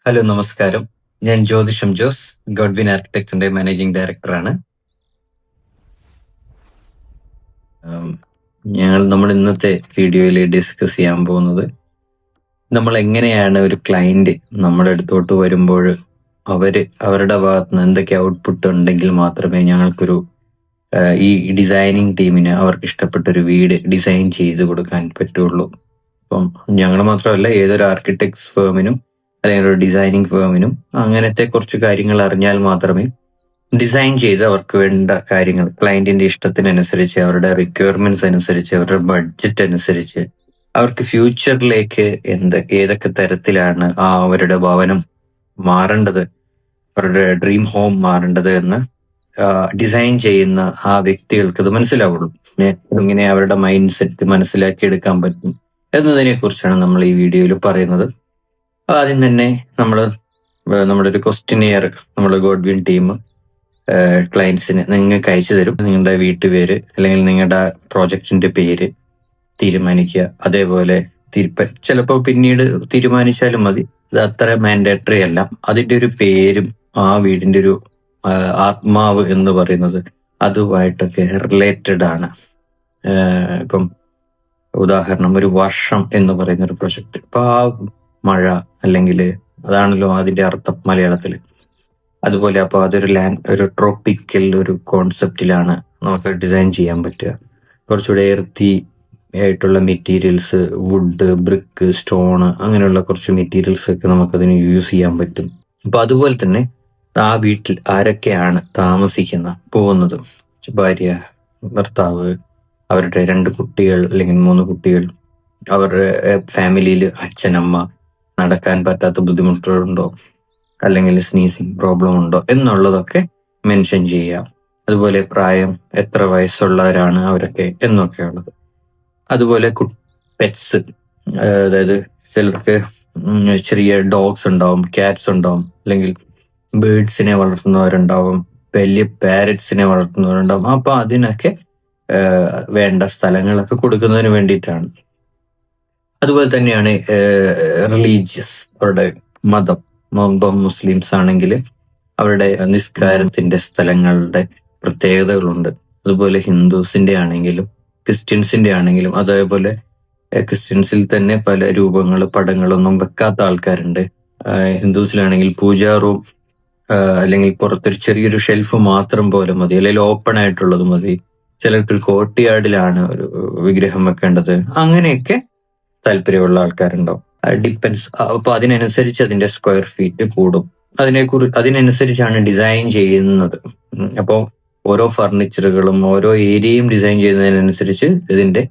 Hello, നമസ്കാരം. ഞാൻ ജ്യോതിഷം ജോസ്, ഗോഡ്വിൻ ആർക്കിടെക്ട്സിന്റെ മാനേജിംഗ് ഡയറക്ടറാണ്. നമ്മൾ ഇന്നത്തെ വീഡിയോയിൽ ഡിസ്കസ് ചെയ്യാൻ പോകുന്നത് നമ്മൾ എങ്ങനെയാണ് ഒരു ക്ലയന്റ് നമ്മുടെ അടുത്തോട്ട് വരുമ്പോൾ അവരുടെ ഭാഗത്ത് നിന്ന് എന്തൊക്കെ ഔട്ട്പുട്ട് ഉണ്ടെങ്കിൽ മാത്രമേ ഞങ്ങൾക്കൊരു ഈ ഡിസൈനിങ് ടീമിന് അവർക്ക് ഇഷ്ടപ്പെട്ട ഒരു വീട് ഡിസൈൻ ചെയ്ത് കൊടുക്കാൻ പറ്റുള്ളൂ. അപ്പം ഞങ്ങൾ മാത്രമല്ല, ഏതൊരു ആർക്കിടെക്ട്സ് ഫേമിനും അല്ലെങ്കിൽ ഒരു ഡിസൈനിങ് ഫേമിനും അങ്ങനത്തെ കുറച്ച് കാര്യങ്ങൾ അറിഞ്ഞാൽ മാത്രമേ ഡിസൈൻ ചെയ്ത് അവർക്ക് വേണ്ട കാര്യങ്ങൾ ക്ലയന്റിന്റെ ഇഷ്ടത്തിനനുസരിച്ച്, അവരുടെ റിക്വയർമെന്റ്സ് അനുസരിച്ച്, അവരുടെ ബഡ്ജറ്റ് അനുസരിച്ച് അവർക്ക് ഫ്യൂച്ചറിലേക്ക് ഏതൊക്കെ തരത്തിലാണ് അവരുടെ ഭവനം മാറേണ്ടത്, അവരുടെ ഡ്രീം ഹോം മാറേണ്ടത് എന്ന് ഡിസൈൻ ചെയ്യുന്ന ആ വ്യക്തികൾക്ക് അത് മനസ്സിലാവുള്ളൂ. എങ്ങനെ അവരുടെ മൈൻഡ് സെറ്റ് മനസ്സിലാക്കി എടുക്കാൻ പറ്റും എന്നതിനെ കുറിച്ചാണ് നമ്മൾ ഈ വീഡിയോയിൽ പറയുന്നത്. ആദ്യം തന്നെ നമ്മുടെ ഒരു ക്വസ്റ്റിനെയർ നമ്മുടെ ഗോഡ്വിൻ ടീം ക്ലയൻസിന് നിങ്ങൾക്ക് അയച്ചു തരും. നിങ്ങളുടെ വീട്ടുപേര് അല്ലെങ്കിൽ നിങ്ങളുടെ പ്രോജക്റ്റിന്റെ പേര് തീരുമാനിക്കുക. അതേപോലെ ചിലപ്പോൾ പിന്നീട് തീരുമാനിച്ചാലും മതി, അത് അത്ര മാൻഡേറ്ററി അല്ല. അതിന്റെ ഒരു പേരും ആ വീടിന്റെ ഒരു ആത്മാവ് എന്ന് പറയുന്നത് അതുമായിട്ടൊക്കെ റിലേറ്റഡ് ആണ്. ഇപ്പം ഉദാഹരണം, ഒരു വർഷം എന്ന് പറയുന്ന ഒരു പ്രൊജക്ട്, ഇപ്പൊ ആ മഴ അല്ലെങ്കിൽ അതാണല്ലോ അതിന്റെ അർത്ഥം മലയാളത്തിൽ. അതുപോലെ അപ്പൊ അതൊരു ഒരു ട്രോപ്പിക്കൽ ഒരു കോൺസെപ്റ്റിലാണ് നമുക്ക് ഡിസൈൻ ചെയ്യാൻ പറ്റുക. കുറച്ചുകൂടെ എർത്തി ആയിട്ടുള്ള മെറ്റീരിയൽസ്, വുഡ്, ബ്രിക്ക്, സ്റ്റോണ്, അങ്ങനെയുള്ള കുറച്ച് മെറ്റീരിയൽസ് ഒക്കെ നമുക്കതിന് യൂസ് ചെയ്യാൻ പറ്റും. അപ്പൊ അതുപോലെ തന്നെ ആ വീട്ടിൽ ആരൊക്കെയാണ് പോകുന്നത്, ഭാര്യ, ഭർത്താവ്, അവരുടെ 2 കുട്ടികൾ അല്ലെങ്കിൽ 3 കുട്ടികൾ, അവരുടെ ഫാമിലിയിൽ അച്ഛനമ്മ, നടക്കാൻ പറ്റാത്ത ബുദ്ധിമുട്ടുകളുണ്ടോ, അല്ലെങ്കിൽ സ്നീസിങ് പ്രോബ്ലം ഉണ്ടോ എന്നുള്ളതൊക്കെ മെൻഷൻ ചെയ്യാം. അതുപോലെ പ്രായം, എത്ര വയസ്സുള്ളവരാണ് അവരൊക്കെ എന്നൊക്കെയുള്ളത്. അതുപോലെ പെറ്റ്സ്, അതായത് ചിലർക്ക് ചെറിയ ഡോഗ്സ് ഉണ്ടാവും, ക്യാറ്റ്സ് ഉണ്ടാവും, അല്ലെങ്കിൽ ബേർഡ്സിനെ വളർത്തുന്നവരുണ്ടാവും, വലിയ പാരറ്റ്സിനെ വളർത്തുന്നവരുണ്ടാവും. അപ്പൊ അതിനൊക്കെ വേണ്ട സ്ഥലങ്ങളൊക്കെ കൊടുക്കുന്നതിന് വേണ്ടിയിട്ടാണ്. അതുപോലെ തന്നെയാണ് റിലീജിയസ്, അവരുടെ മതം. മുസ്ലിംസ് ആണെങ്കിൽ അവരുടെ നിസ്കാരത്തിന്റെ സ്ഥലങ്ങളുടെ പ്രത്യേകതകളുണ്ട്. അതുപോലെ ഹിന്ദുസിന്റെ ആണെങ്കിലും ക്രിസ്ത്യൻസിന്റെ ആണെങ്കിലും അതേപോലെ ക്രിസ്ത്യൻസിൽ തന്നെ പല രൂപങ്ങൾ, പടങ്ങളൊന്നും വെക്കാത്ത ആൾക്കാരുണ്ട്. ഹിന്ദുസിലാണെങ്കിൽ പൂജാ റൂം അല്ലെങ്കിൽ പുറത്തൊരു ചെറിയൊരു ഷെൽഫ് മാത്രം പോലെ മതി, അല്ലെങ്കിൽ ഓപ്പൺ ആയിട്ടുള്ളത് മതി. ചിലർക്ക് ഒരു കോർട്ട്യാർഡിലാണ് ഒരു വിഗ്രഹം വെക്കേണ്ടത്. അങ്ങനെയൊക്കെ താല്പര്യമുള്ള ആൾക്കാരുണ്ടാവും. ഡിപ്പെൻസ്. അപ്പൊ അതിനനുസരിച്ച് അതിന്റെ സ്ക്വയർ ഫീറ്റ് കൂടും. അതിനനുസരിച്ചാണ് ഡിസൈൻ ചെയ്യുന്നത്. അപ്പോൾ ഓരോ ഫർണിച്ചറുകളും ഓരോ ഏരിയയും ഡിസൈൻ ചെയ്യുന്നതിനനുസരിച്ച് ഇതിന്റെ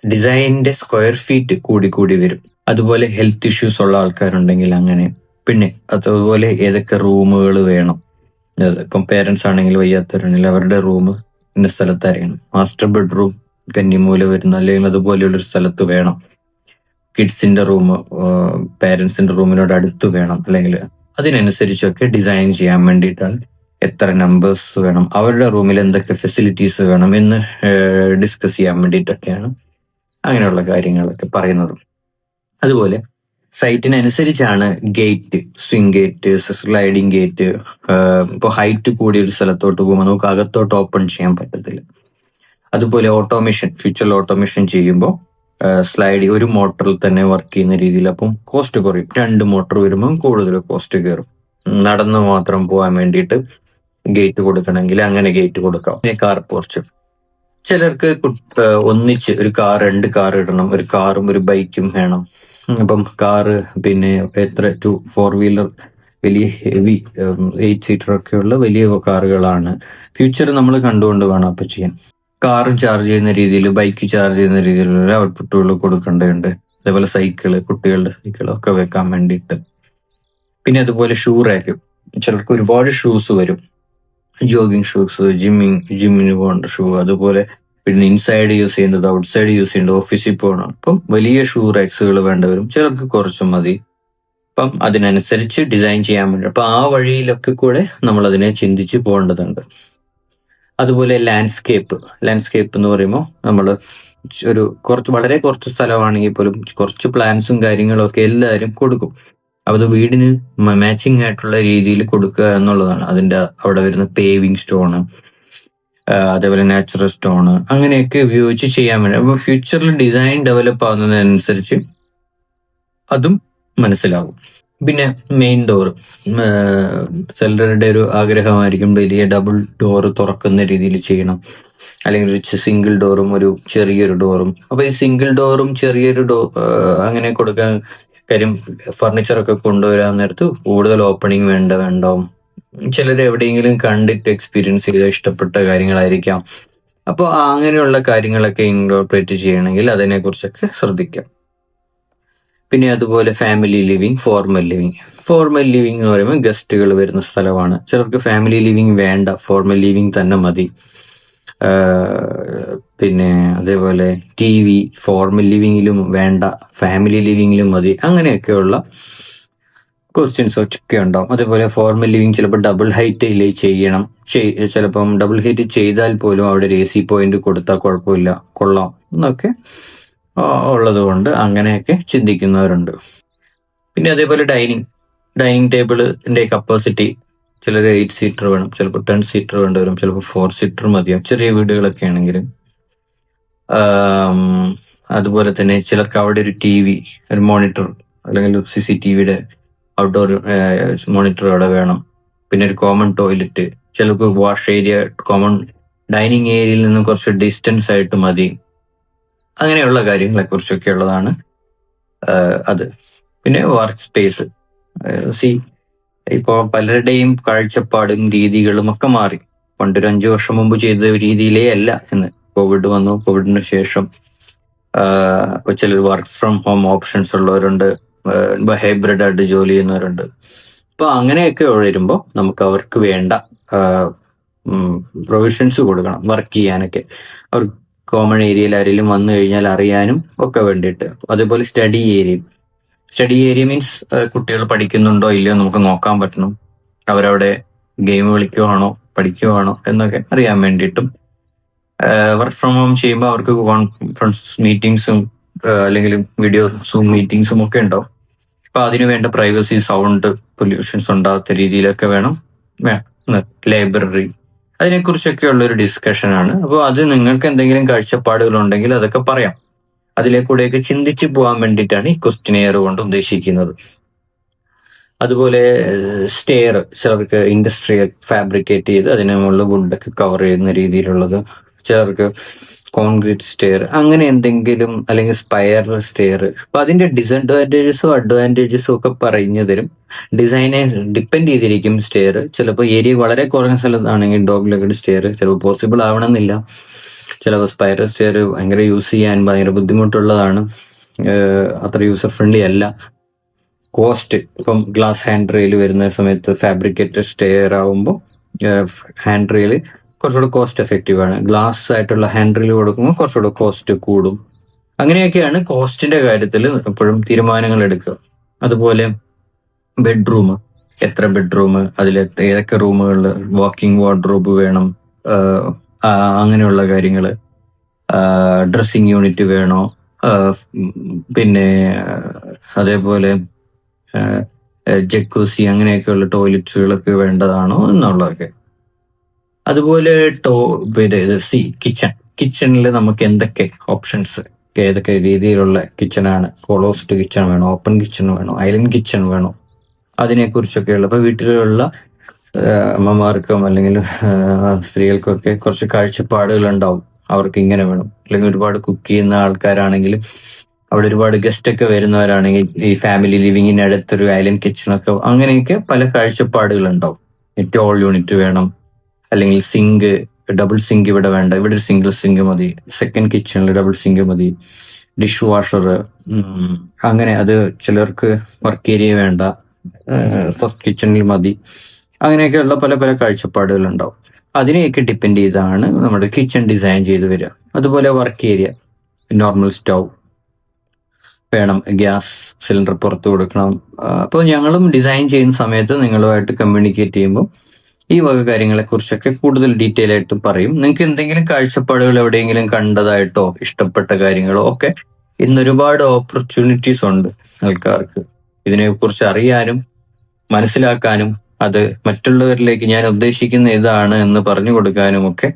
ഡിസൈനിന്റെ സ്ക്വയർ ഫീറ്റ് കൂടി വരും. അതുപോലെ ഹെൽത്ത് ഇഷ്യൂസ് ഉള്ള ആൾക്കാരുണ്ടെങ്കിൽ അങ്ങനെ. പിന്നെ അതുപോലെ ഏതൊക്കെ റൂമുകൾ വേണം. ഇപ്പം പേരൻസ് ആണെങ്കിൽ വയ്യാത്തവരാണെങ്കിൽ അവരുടെ റൂം ഇന്ന സ്ഥലത്തായിരിക്കണം. മാസ്റ്റർ ബെഡ്റൂം കന്നിമൂല വരുന്ന അല്ലെങ്കിൽ അതുപോലെയുള്ള ഒരു സ്ഥലത്ത് വേണം. കിഡ്സിന്റെ റൂം പേരൻസിന്റെ റൂമിനോട് അടുത്ത് വേണം. അല്ലെങ്കിൽ അതിനനുസരിച്ചൊക്കെ ഡിസൈൻ ചെയ്യാൻ വേണ്ടിയിട്ടാണ്. എത്ര നമ്പേഴ്സ് വേണം, അവരുടെ റൂമിൽ എന്തൊക്കെ ഫെസിലിറ്റീസ് വേണം എന്ന് ഡിസ്കസ് ചെയ്യാൻ വേണ്ടിയിട്ടൊക്കെയാണ് അങ്ങനെയുള്ള കാര്യങ്ങളൊക്കെ പറയുന്നത്. അതുപോലെ സൈറ്റിനനുസരിച്ചാണ് gate, swing gate, sliding gate. ഇപ്പോൾ ഹൈറ്റ് കൂടിയ ഒരു സ്ഥലത്തോട്ട് പോകുമ്പോൾ നമുക്ക് അകത്തോട്ട് ഓപ്പൺ ചെയ്യാൻ പറ്റത്തില്ല. അതുപോലെ ഓട്ടോമേഷൻ, ഫ്യൂച്ചറിൽ ഓട്ടോമേഷൻ ചെയ്യുമ്പോൾ സ്ലൈഡ് ഒരു മോട്ടറിൽ തന്നെ വർക്ക് ചെയ്യുന്ന രീതിയിൽ. അപ്പം കോസ്റ്റ് കുറയും. 2 മോട്ടർ വരുമ്പോൾ കൂടുതൽ കോസ്റ്റ് കയറും. നടന്നു മാത്രം പോകാൻ വേണ്ടിയിട്ട് ഗേറ്റ് കൊടുക്കണമെങ്കിൽ അങ്ങനെ ഗേറ്റ് കൊടുക്കാം. പിന്നെ കാർ പോർച്ച്, ചിലർക്ക് ഒന്നിച്ച് ഒരു 2 കാർ ഇടണം, ഒരു കാറും ഒരു ബൈക്കും വേണം. അപ്പം കാറ് പിന്നെ എത്ര 4 വീലർ വലിയ ഹെവി 8 സീറ്റർ ഒക്കെയുള്ള വലിയ കാറുകളാണ് ഫ്യൂച്ചർ നമ്മൾ കണ്ടുകൊണ്ട് വേണം അപ്പൊ ചെയ്യാൻ. കാറും ചാർജ് ചെയ്യുന്ന രീതിയിൽ, ബൈക്ക് ചാർജ് ചെയ്യുന്ന രീതിയിലുള്ള ഔട്ട്പുട്ടുകൾ കൊടുക്കേണ്ടതുണ്ട്. അതേപോലെ സൈക്കിള്, കുട്ടികളുടെ സൈക്കിളൊക്കെ വെക്കാൻ വേണ്ടിയിട്ട്. പിന്നെ അതുപോലെ ഷൂ റാക്ക്, ചിലർക്ക് ഒരുപാട് ഷൂസ് വരും. ജോഗിങ് ഷൂസ്, ജിമ്മിന് പോകേണ്ട ഷൂ, അതുപോലെ പിന്നെ ഇൻസൈഡ് യൂസ് ചെയ്യേണ്ടത്, ഔട്ട് സൈഡ് യൂസ് ചെയ്യേണ്ടത്, ഓഫീസിൽ പോകണം. അപ്പം വലിയ ഷൂ റാക്സുകൾ വേണ്ടവരും, ചിലർക്ക് കുറച്ച് മതി. അപ്പം അതിനനുസരിച്ച് ഡിസൈൻ ചെയ്യാൻ വേണ്ടി അപ്പൊ ആ വഴിയിലൊക്കെ കൂടെ നമ്മൾ അതിനെ ചിന്തിച്ച് പോകേണ്ടതുണ്ട്. അതുപോലെ ലാൻഡ്സ്കേപ്പ് എന്ന് പറയുമ്പോൾ നമ്മൾ വളരെ കുറച്ച് സ്ഥലമാണെങ്കിൽ പോലും കുറച്ച് പ്ലാൻസും കാര്യങ്ങളും ഒക്കെ എല്ലാവരും കൊടുക്കും. അത് വീടിന് മാച്ചിങ് ആയിട്ടുള്ള രീതിയിൽ കൊടുക്കുക എന്നുള്ളതാണ്. അതിന്റെ അവിടെ വരുന്ന പേവിങ് സ്റ്റോണ്, അതേപോലെ നാച്ചുറൽ സ്റ്റോണ്, അങ്ങനെയൊക്കെ ഉപയോഗിച്ച് ചെയ്യാൻ വേണ്ടി. അപ്പൊ ഫ്യൂച്ചറിൽ ഡിസൈൻ ഡെവലപ്പ് ആവുന്നതിനനുസരിച്ച് അതും മനസ്സിലാവും. പിന്നെ മെയിൻ ഡോർ, ചിലരുടെ ഒരു ആഗ്രഹമായിരിക്കും വലിയ ഡബിൾ ഡോർ തുറക്കുന്ന രീതിയിൽ ചെയ്യണം, അല്ലെങ്കിൽ ഒരു സിംഗിൾ ഡോറും ഒരു ചെറിയൊരു ഡോറും. അപ്പൊ ഈ സിംഗിൾ ഡോറും ചെറിയൊരു അങ്ങനെ കൊടുക്കാൻ കാര്യം ഫർണിച്ചറൊക്കെ കൊണ്ടുവരാൻ നേരത്ത് കൂടുതൽ ഓപ്പണിങ് വേണ്ടാവും. ചിലർ എവിടെയെങ്കിലും കണ്ടിട്ട് എക്സ്പീരിയൻസ് ചെയ്ത ഇഷ്ടപ്പെട്ട കാര്യങ്ങളായിരിക്കാം. അപ്പോൾ അങ്ങനെയുള്ള കാര്യങ്ങളൊക്കെ ഇൻകോർപ്പറേറ്റ് ചെയ്യണമെങ്കിൽ അതിനെക്കുറിച്ചൊക്കെ ശ്രദ്ധിക്കാം. പിന്നെ അതുപോലെ family living, formal living. Formal living എന്ന് പറയുമ്പോൾ ഗസ്റ്റുകൾ വരുന്ന സ്ഥലമാണ്. ചിലർക്ക് ഫാമിലി ലിവിങ് വേണ്ട, ഫോർമൽ ലിവിങ് തന്നെ മതി. പിന്നെ അതേപോലെ TV ഫോർമൽ ലിവിങ്ങിലും വേണ്ട, ഫാമിലി ലിവിങ്ങിലും മതി. അങ്ങനെയൊക്കെയുള്ള ക്വസ്റ്റ്യൻസ് ഒക്കെ ഉണ്ടാവും. അതേപോലെ ഫോർമൽ ലിവിങ് ചിലപ്പോൾ ഡബിൾ ഹൈറ്റ് ചെയ്യണം, ചിലപ്പം ഡബിൾ ഹൈറ്റ് ചെയ്താൽ പോലും അവിടെ ഒരു AC പോയിന്റ് കൊടുത്താൽ കുഴപ്പമില്ല, കൊള്ളാം എന്നൊക്കെ ഉള്ളത് കൊണ്ട് അങ്ങനെയൊക്കെ ചിന്തിക്കുന്നവരുണ്ട്. പിന്നെ അതേപോലെ ഡൈനിങ് ടേബിളിന്റെ കപ്പാസിറ്റി ചിലർ 8 സീറ്റർ വേണം, ചിലപ്പോൾ 10 സീറ്റർ വേണ്ടി വരും, ചിലപ്പോൾ 4 സീറ്റർ മതിയാവും ചെറിയ വീടുകളൊക്കെ ആണെങ്കിൽ. അതുപോലെ തന്നെ ചിലർക്ക് അവിടെ ഒരു TV, ഒരു മോണിറ്റർ അല്ലെങ്കിൽ CCTVയുടെ ഔട്ട്ഡോർ മോണിറ്റർ അവിടെ വേണം. പിന്നെ ഒരു കോമൺ ടോയ്ലറ്റ്, ചിലർക്ക് വാഷ് ഏരിയ കോമൺ ഡൈനിങ് ഏരിയയിൽ നിന്ന് കുറച്ച് ഡിസ്റ്റൻസ് ആയിട്ട് മതി. അങ്ങനെയുള്ള കാര്യങ്ങളെ കുറിച്ചൊക്കെ ഉള്ളതാണ് അത്. പിന്നെ വർക്ക് സ്പേസ്, ഇപ്പോ പലരുടെയും കാഴ്ചപ്പാടും രീതികളും ഒക്കെ മാറി. പണ്ടൊരു 5 വർഷം മുമ്പ് ചെയ്ത രീതിയിലേ അല്ല എന്ന്. കോവിഡ് വന്നു, കോവിഡിന് ശേഷം ഇപ്പൊ ചിലർ വർക്ക് ഫ്രം ഹോം ഓപ്ഷൻസ് ഉള്ളവരുണ്ട്, ഹൈബ്രിഡ് ആയിട്ട് ജോലി ചെയ്യുന്നവരുണ്ട്. അപ്പൊ അങ്ങനെയൊക്കെ വരുമ്പോൾ നമുക്ക് അവർക്ക് വേണ്ട പ്രൊവിഷൻസ് കൊടുക്കണം വർക്ക് ചെയ്യാനൊക്കെ. അവർ കോമൺ ഏരിയയിൽ ആരെങ്കിലും വന്നു കഴിഞ്ഞാൽ അറിയാനും ഒക്കെ വേണ്ടിയിട്ട്. അതേപോലെ സ്റ്റഡി ഏരിയ മീൻസ് കുട്ടികൾ പഠിക്കുന്നുണ്ടോ ഇല്ലയോ നമുക്ക് നോക്കാൻ പറ്റണം. അവരവിടെ ഗെയിം കളിക്കുവാണോ പഠിക്കുവാണോ എന്നൊക്കെ അറിയാൻ വേണ്ടിയിട്ടും. വർക്ക് ഫ്രം ഹോം ചെയ്യുമ്പോൾ അവർക്ക് കോൺഫറൻസ് മീറ്റിംഗ്സും അല്ലെങ്കിൽ വീഡിയോ സൂം മീറ്റിംഗ്സും ഒക്കെ ഉണ്ടാവും. അപ്പൊ അതിനു വേണ്ട പ്രൈവസി, സൗണ്ട് പൊല്യൂഷൻസ് ഉണ്ടാകാത്ത രീതിയിലൊക്കെ വേണം. ലൈബ്രറി, അതിനെക്കുറിച്ചൊക്കെ ഉള്ള ഒരു ഡിസ്കഷനാണ്. അപ്പോൾ അത് നിങ്ങൾക്ക് എന്തെങ്കിലും കാഴ്ചപ്പാടുകൾ ഉണ്ടെങ്കിൽ അതൊക്കെ പറയാം. അതിലേക്കൂടെയൊക്കെ ചിന്തിച്ചു പോകാൻ വേണ്ടിയിട്ടാണ് ഈ ക്വസ്റ്റിനെയർ കൊണ്ട് ഉദ്ദേശിക്കുന്നത്. അതുപോലെ സ്റ്റെയർ, ചിലർക്ക് ഇൻഡസ്ട്രിയൽ ഫാബ്രിക്കേറ്റ് ചെയ്ത് അതിന് മുകളിൽ വുഡൊക്കെ കവർ ചെയ്യുന്ന രീതിയിലുള്ളത്, ചിലർക്ക് കോൺക്രീറ്റ് സ്റ്റെയർ, അങ്ങനെ എന്തെങ്കിലും, അല്ലെങ്കിൽ സ്പൈറൽ സ്റ്റെയർ. അപ്പൊ അതിന്റെ ഡിസഡ്വാൻറ്റേജസും അഡ്വാൻറ്റേജസും ഒക്കെ പറഞ്ഞു തരും. ഡിസൈനെ ഡിപ്പെൻഡ് ചെയ്തിരിക്കും സ്റ്റെയർ. ചിലപ്പോൾ ഏരിയ വളരെ കുറഞ്ഞ സ്ഥലത്താണെങ്കിൽ ഡോഗ് ലെഗഡ് സ്റ്റെയർ ചിലപ്പോൾ പോസിബിൾ ആവണമെന്നില്ല. ചിലപ്പോൾ സ്പൈറൽ സ്റ്റെയർ ഭയങ്കര യൂസ് ചെയ്യാൻ ഭയങ്കര ബുദ്ധിമുട്ടുള്ളതാണ്, അത്ര യൂസർ ഫ്രണ്ട്ലി അല്ല. കോസ്റ്റ്, ഇപ്പം ഗ്ലാസ് ഹാൻഡ് റെയിൽ വരുന്ന സമയത്ത് ഫാബ്രിക്കേറ്റഡ് സ്റ്റെയർ ആവുമ്പോൾ ഹാൻഡ് റെയിൽ കുറച്ചുകൂടെ കോസ്റ്റ് എഫക്റ്റീവ് ആണ്. ഗ്ലാസ് ആയിട്ടുള്ള ഹാൻഡ് റെയിൽ കൊടുക്കുമ്പോൾ കുറച്ചുകൂടെ കോസ്റ്റ് കൂടും. അങ്ങനെയൊക്കെയാണ് കോസ്റ്റിന്റെ കാര്യത്തിൽ എപ്പോഴും തീരുമാനങ്ങൾ എടുക്കുക. അതുപോലെ ബെഡ്റൂം, എത്ര ബെഡ്റൂം, അതിൽ ഏതൊക്കെ റൂമുകളിൽ വാക്കിംഗ് വാർഡ്രോബ് വേണം, അങ്ങനെയുള്ള കാര്യങ്ങൾ. ഡ്രസ്സിങ് യൂണിറ്റ് വേണോ, പിന്നെ അതേപോലെ ജക്കൂസി അങ്ങനെയൊക്കെയുള്ള ടോയ്ലറ്റുകളൊക്കെ വേണ്ടതാണോ എന്നുള്ളതൊക്കെ. അതുപോലെ കിച്ചണിൽ നമുക്ക് എന്തൊക്കെ ഓപ്ഷൻസ്, ഏതൊക്കെ രീതിയിലുള്ള കിച്ചണാണ്, ക്ലോസ്ഡ് കിച്ചൺ വേണോ, ഓപ്പൺ കിച്ചൺ വേണോ, ഐലൻഡ് കിച്ചൺ വേണോ, അതിനെക്കുറിച്ചൊക്കെയുള്ള. ഇപ്പൊ വീട്ടിലുള്ള അമ്മമാർക്കും അല്ലെങ്കിൽ സ്ത്രീകൾക്കൊക്കെ കുറച്ച് കാഴ്ചപ്പാടുകൾ ഉണ്ടാവും. അവർക്ക് ഇങ്ങനെ വേണം, അല്ലെങ്കിൽ ഒരുപാട് കുക്ക് ചെയ്യുന്ന ആൾക്കാരാണെങ്കിൽ, അവിടെ ഒരുപാട് ഗസ്റ്റ് ഒക്കെ വരുന്നവരാണെങ്കിൽ ഈ ഫാമിലി ലിവിങ്ങിന് അടുത്തൊരു ഐലൻഡ് കിച്ചണൊക്കെ, അങ്ങനെയൊക്കെ പല കാഴ്ചപ്പാടുകൾ ഉണ്ടാവും. ടോൾ യൂണിറ്റ് വേണം, അല്ലെങ്കിൽ സിങ്ക്, ഡബിൾ സിങ്ക് ഇവിടെ വേണ്ട, ഇവിടെ ഒരു സിംഗിൾ സിങ്ക് മതി, സെക്കൻഡ് കിച്ചണിൽ ഡബിൾ സിങ്ക് മതി, ഡിഷ് വാഷർ, അങ്ങനെ. അത് ചിലർക്ക് വർക്ക് ഏരിയ വേണ്ട, ഫസ്റ്റ് കിച്ചണിൽ മതി. അങ്ങനെയൊക്കെയുള്ള പല പല കാഴ്ചപ്പാടുകൾ ഉണ്ടാവും. അതിനെയൊക്കെ ഡിപ്പെൻഡ് ചെയ്താണ് നമ്മുടെ കിച്ചൺ ഡിസൈൻ ചെയ്ത് വരിക. അതുപോലെ വർക്ക് ഏരിയ, നോർമൽ സ്റ്റൗ വേണം, ഗ്യാസ് സിലിണ്ടർ പുറത്ത് കൊടുക്കണം. അപ്പോൾ ഞങ്ങളും ഡിസൈൻ ചെയ്യുന്ന സമയത്ത് നിങ്ങളുമായിട്ട് കമ്മ്യൂണിക്കേറ്റ് ചെയ്യുമ്പോൾ ഈ വക കാര്യങ്ങളെ കുറിച്ചൊക്കെ കൂടുതൽ ഡീറ്റെയിൽ ആയിട്ട് പറയും. നിങ്ങൾക്ക് എന്തെങ്കിലും കാഴ്ചപ്പാടുകൾ എവിടെയെങ്കിലും കണ്ടതായിട്ടോ ഇഷ്ടപ്പെട്ട കാര്യങ്ങളോ ഒക്കെ ഇന്ന് ഒരുപാട് ഓപ്പർച്യൂണിറ്റീസ് ഉണ്ട് ആൾക്കാർക്ക്. ഇതിനെക്കുറിച്ച് അറിയാനും മനസ്സിലാക്കാനും അത് മറ്റുള്ളവരിലേക്ക് ഞാൻ ഉദ്ദേശിക്കുന്ന ഇതാണ് എന്ന് പറഞ്ഞു കൊടുക്കാനും ഒക്കെ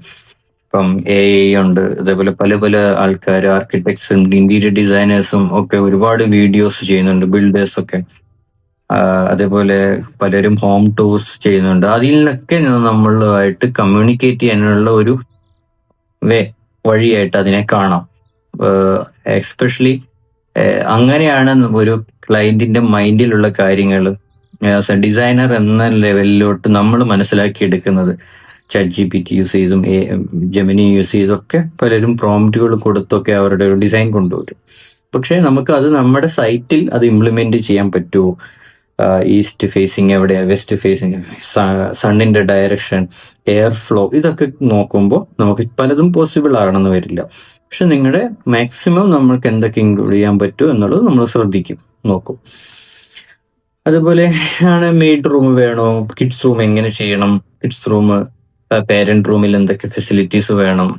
ഇപ്പം AI ഉണ്ട്. അതേപോലെ പല പല ആൾക്കാർ, ആർക്കിടെക്ട്സും ഇന്റീരിയർ ഡിസൈനേഴ്സും ഒക്കെ ഒരുപാട് വീഡിയോസ് ചെയ്യുന്നുണ്ട്, ബിൽഡേഴ്സ് ഒക്കെ. അതേപോലെ പലരും ഹോം ടൂർസ് ചെയ്യുന്നുണ്ട്. അതിൽ നിന്നൊക്കെ നമ്മളുമായിട്ട് കമ്മ്യൂണിക്കേറ്റ് ചെയ്യാനുള്ള ഒരു വഴിയായിട്ട് അതിനെ കാണാം. എസ്പെഷ്യലി അങ്ങനെയാണ് ഒരു ക്ലയന്റിന്റെ മൈൻഡിലുള്ള കാര്യങ്ങൾ ഡിസൈനർ എന്ന ലെവലിലോട്ട് നമ്മൾ മനസ്സിലാക്കിയെടുക്കുന്നത്. ChatGPT യൂസ് ചെയ്തും ജെമിനി യൂസ് ചെയ്തൊക്കെ പലരും പ്രോംപ്റ്റുകൾ കൊടുത്തൊക്കെ അവരുടെ ഒരു ഡിസൈൻ കൊണ്ടുവരും. പക്ഷെ നമുക്ക് അത് നമ്മുടെ സൈറ്റിൽ അത് ഇംപ്ലിമെന്റ് ചെയ്യാൻ പറ്റുമോ? ഈസ്റ്റ് ഫേസിങ് എവിടെയാ, വെസ്റ്റ് ഫേസിങ്, സണ്ണിന്റെ ഡയറക്ഷൻ, എയർ ഫ്ലോ, ഇതൊക്കെ നോക്കുമ്പോൾ നമുക്ക് പലതും പോസിബിൾ ആകണമെന്ന് വരില്ല. പക്ഷെ നിങ്ങളുടെ മാക്സിമം നമ്മൾക്ക് എന്തൊക്കെ ഇൻക്ലൂഡ് ചെയ്യാൻ പറ്റും എന്നുള്ളത് നമ്മൾ നോക്കും. അതുപോലെ ആണ് മെയ്ഡ് റൂം വേണോ, കിഡ്സ് റൂം എങ്ങനെ ചെയ്യണം, കിഡ്സ് റൂം പേരന്റ് റൂമിൽ എന്തൊക്കെ ഫെസിലിറ്റീസ് വേണം,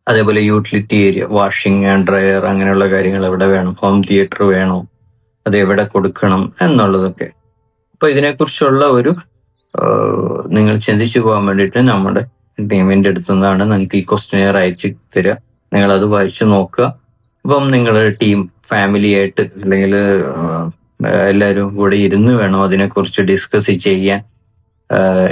അതേപോലെ utility area, washing and dryer, അങ്ങനെയുള്ള കാര്യങ്ങൾ എവിടെ വേണം, ഹോം തിയേറ്റർ വേണോ, അത് എവിടെ കൊടുക്കണം എന്നുള്ളതൊക്കെ. അപ്പൊ ഇതിനെക്കുറിച്ചുള്ള ഒരു നിങ്ങൾ ചിന്തിച്ചു പോകാൻ വേണ്ടിയിട്ട് നമ്മുടെ ടീമിന്റെ അടുത്തുനിന്നാണ് നിങ്ങൾക്ക് ഈ ക്വസ്റ്റ്യനെയർ അയച്ചു തരിക. നിങ്ങൾ അത് വായിച്ചു നോക്കുക. അപ്പം നിങ്ങളുടെ ടീം ഫാമിലി ആയിട്ട് അല്ലെങ്കിൽ എല്ലാവരും കൂടെ ഇരുന്ന് വേണം അതിനെക്കുറിച്ച് ഡിസ്കസ് ചെയ്യാൻ.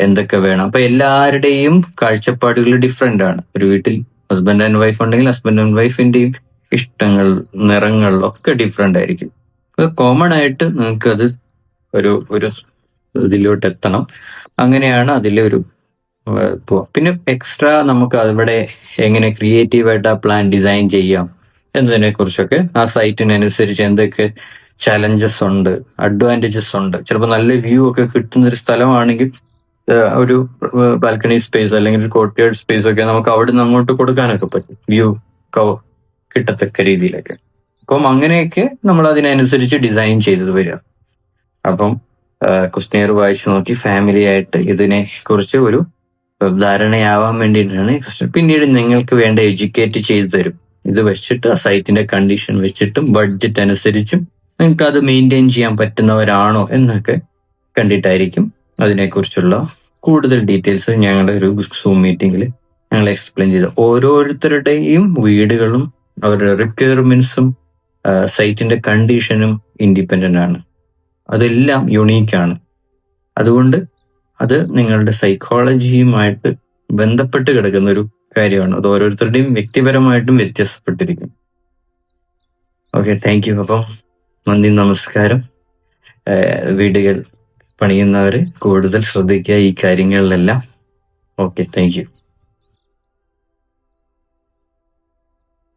എന്തൊക്കെ വേണം. അപ്പൊ എല്ലാവരുടെയും കാഴ്ചപ്പാടുകൾ ഡിഫറെന്റ് ആണ്. ഒരു വീട്ടിൽ ഹസ്ബൻഡ് ആൻഡ് വൈഫ് ഉണ്ടെങ്കിൽ ഹസ്ബൻഡ് ആൻഡ് വൈഫിന്റെയും ഇഷ്ടങ്ങൾ, നിറങ്ങൾ ഒക്കെ ഡിഫറെന്റ് ആയിരിക്കും. കോമൺ ആയിട്ട് നിങ്ങൾക്ക് അത് ഒരു ഇതിലോട്ട് എത്തണം. അങ്ങനെയാണ് അതിലെ ഒരു പോവാം. പിന്നെ എക്സ്ട്രാ നമുക്ക് അവിടെ എങ്ങനെ ക്രിയേറ്റീവായിട്ട് ആ പ്ലാൻ ഡിസൈൻ ചെയ്യാം എന്നതിനെ കുറിച്ചൊക്കെ ആ സൈറ്റിനനുസരിച്ച് എന്തൊക്കെ ചലഞ്ചസ് ഉണ്ട്, അഡ്വാൻറ്റേജസ് ഉണ്ട്. ചിലപ്പോൾ നല്ല വ്യൂ ഒക്കെ കിട്ടുന്ന ഒരു സ്ഥലമാണെങ്കിൽ ഒരു ബാൽക്കണി സ്പേസ് അല്ലെങ്കിൽ ഒരു കോർട്ട്യാർഡ് സ്പേസ് ഒക്കെ നമുക്ക് അവിടെ നിന്ന് അങ്ങോട്ട് കൊടുക്കാനൊക്കെ പറ്റും, വ്യൂ കിട്ടത്തക്ക രീതിയിലൊക്കെ. അപ്പം അങ്ങനെയൊക്കെ നമ്മൾ അതിനനുസരിച്ച് ഡിസൈൻ ചെയ്തത് വരിക. അപ്പം ക്വസ്റ്റ്യനെയർ വായിച്ചു നോക്കി ഫാമിലി ആയിട്ട് ഇതിനെ കുറിച്ച് ഒരു ധാരണയാവാൻ വേണ്ടിയിട്ടാണ് ഈ ക്വസ്റ്റ്യൻ. പിന്നീട് നിങ്ങൾക്ക് വേണ്ട എഡ്യൂക്കേറ്റ് ചെയ്തു തരും. ഇത് വെച്ചിട്ട് ആ സൈറ്റിന്റെ കണ്ടീഷൻ വെച്ചിട്ടും ബഡ്ജറ്റ് അനുസരിച്ചും നിങ്ങൾക്ക് അത് മെയിൻറ്റെയിൻ ചെയ്യാൻ പറ്റുന്നവരാണോ എന്നൊക്കെ കണ്ടിട്ടായിരിക്കും അതിനെക്കുറിച്ചുള്ള കൂടുതൽ ഡീറ്റെയിൽസ് ഞങ്ങളുടെ ഒരു സൂം മീറ്റിംഗിൽ ഞങ്ങൾ എക്സ്പ്ലെയിൻ ചെയ്തു. ഓരോരുത്തരുടെയും വീടുകളും അവരുടെ റിക്വയർമെന്റ്സും സൈറ്റിന്റെ കണ്ടീഷനും ഇൻഡിപെൻഡന്റ് ആണ്. അതെല്ലാം യുണീക്കാണ്. അതുകൊണ്ട് അത് നിങ്ങളുടെ സൈക്കോളജിയുമായിട്ട് ബന്ധപ്പെട്ട് കിടക്കുന്ന ഒരു കാര്യമാണ്. അത് ഓരോരുത്തരുടെയും വ്യക്തിപരമായിട്ടും വ്യത്യാസപ്പെട്ടിരിക്കും. Okay, thank you. അപ്പം നന്ദി, നമസ്കാരം. വീടുകൾ പണിയുന്നവര് കൂടുതൽ ശ്രദ്ധിക്കുക ഈ കാര്യങ്ങളിലെല്ലാം. Okay, thank U.